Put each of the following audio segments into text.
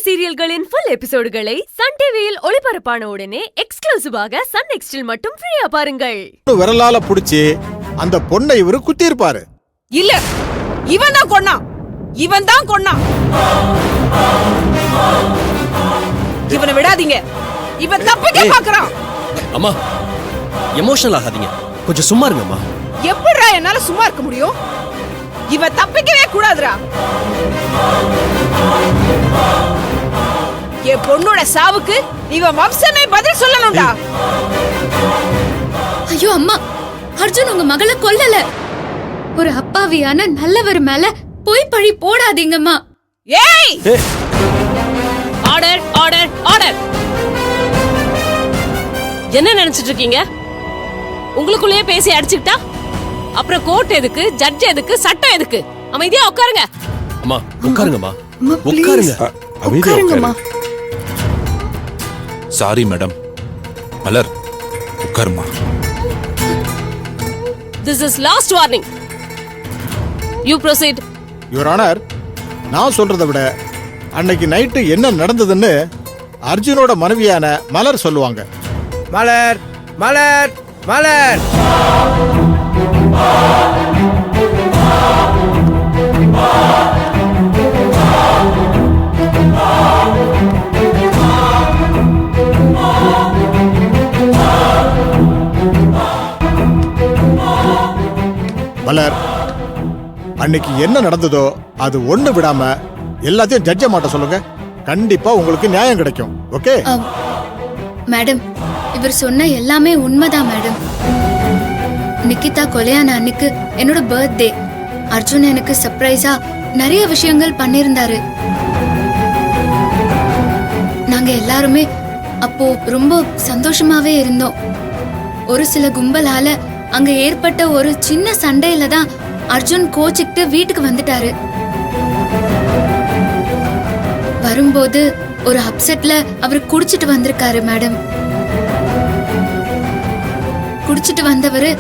சீரியல்களின் full எபிசோடுகளை Sun டிவியில் ஒளிபரப்பான உடனே எக்ஸ்க்ளூசிவாக சன் நெக்ஸ்டில் மட்டும் ஃப்ரீயா பாருங்கள். விரலால புடிச்சு அந்த பொண்ணை இவரு குத்தி இருப்பாரு. இல்ல, இவன் தான் கொன்னான். இவன் தான் கொன்னான். இவனை விடாதீங்க. இவன் தப்பிக்க பார்க்கறான். அம்மா, எமோஷனல் ஆகாதீங்க. கொஞ்சம் சும்மா இருங்க அம்மா. எப்படிடா என்னால சும்மா இருக்க முடியும்? இவன் தப்பிக்கவே கூடாதுடா. என் பொண்ணோட சாவுக்கு இவன் வம்சமே பதில் சொல்லணும்டா. ஐயோ அம்மா, அர்ஜுன் உங்க மகளை கொல்லல. ஒரு அப்பாவியான நல்லவர் மேல போய் பழி போடாதீங்கம்மா. ஏய், ஆர்டர் ஆர்டர் ஆர்டர். என்ன நினைச்சிட்டு இருக்கீங்க? உங்களுக்குள்ளேயே பேசி அடிச்சுக்கிட்டா அப்புறம் கோர்ட் எதுக்கு, ஜட்ஜ் எதுக்கு, சட்டம் எதுக்கு? அமைதியா உட்காருங்க. அம்மா உட்காருங்கம்மா, உட்காருங்க. உட்காருங்கம்மா. Sorry madam. மலர் உட்காருமா. This is last warning. You proceed. Your honour, நான் சொல்றதை விட அன்னைக்கு நைட்டு என்ன நடந்ததுன்னு அர்ஜுனோட மனைவியான மலர் சொல்லுவாங்க. மலர் மலர் மலர். மலர், அன்னைக்கு என்ன நடந்ததோ அது ஒண்ணு விடாம எல்லாத்தையும் ஜட்ஜ மாட்ட சொல்லுங்க. கண்டிப்பா உங்களுக்கு நியாயம் கிடைக்கும். ஓகே மேடம், இவர் சொன்ன எல்லாமே உண்மைதான் மேடம். நிக்கிதா கொலையான அன்னைக்கு என்னோட பர்த்டே. அர்ஜுன் எனக்கு சர்ப்ரைஸா நிறைய விஷயங்கள் பண்ணிருந்தாரு. நாங்க எல்லாருமே அப்போ ரொம்ப சந்தோஷமாவே இருந்தோம். ஒரு சில கும்பலால அங்க ஏற்பட்ட ஒரு சின்ன சண்டையில தான் அர்ஜுன் கோச்சிக்கிட்டு வீட்டுக்கு வந்துட்டாரு. வரும்போது ஒரு அப்செட்ல அவர் குடிச்சிட்டு வந்திருக்காரு மேடம். குடிச்சிட்டு வந்தவரு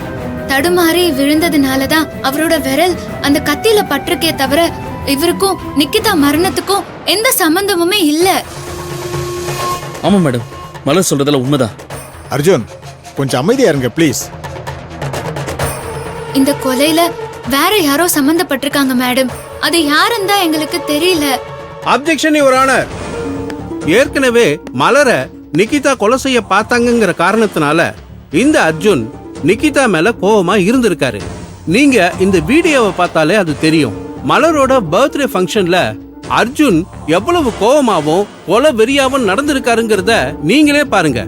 தடுமாறி விழுந்ததுனாலதான் அவரோட விரல் அந்த கத்தியில பட்டிருக்கே தவிர இவருக்கும் நிக்கிதா மரணத்துக்கும் எந்த சம்பந்தமுமே இல்ல. ஆமா மேடம், மலர் சொல்றதுல உண்மைதான். அர்ஜுன், கொஞ்சம் அமைதியா இருங்க ப்ளீஸ். இந்த கொலையில வேற யாரோ சம்பந்தப்பட்டிருக்காங்க மேடம். அது யாருன்னு தான் எங்களுக்கு தெரியல. Objection your honour. ஏற்கனவே மலரை நிக்கிதா கொலை செய்ய பார்த்தாங்கங்கிற காரணத்தினால இந்த அர்ஜுன் நிக்கிதா மேல கோவமா இருந்திருக்காரு. நீங்க இந்த வீடியோவை பார்த்தாலே அது தெரியும். மலரோட பர்த்டே ஃபங்க்ஷன்ல அர்ஜுன் எவ்வளவு கோவமாவும் கொலை வெறியாவும் நடந்திருக்காருங்கிறத நீங்களே பாருங்க.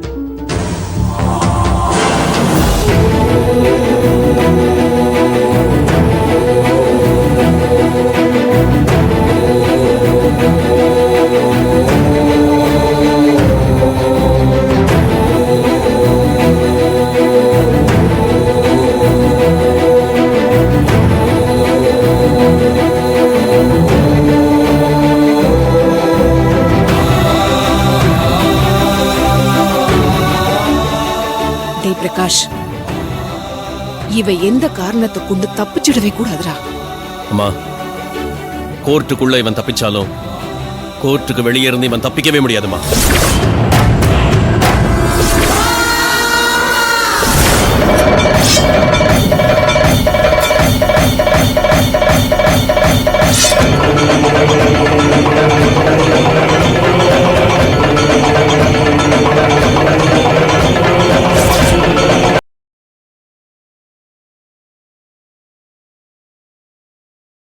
பிரகாஷ், இவ எந்த காரணத்தை கொண்டு தப்பிச்சிடவே கூடாதுடா. அம்மா, கோர்ட்டுக்குள்ள இவன் தப்பிச்சாலும் கோர்ட்டுக்கு வெளியே இருந்து இவன் தப்பிக்கவே முடியாதுமா.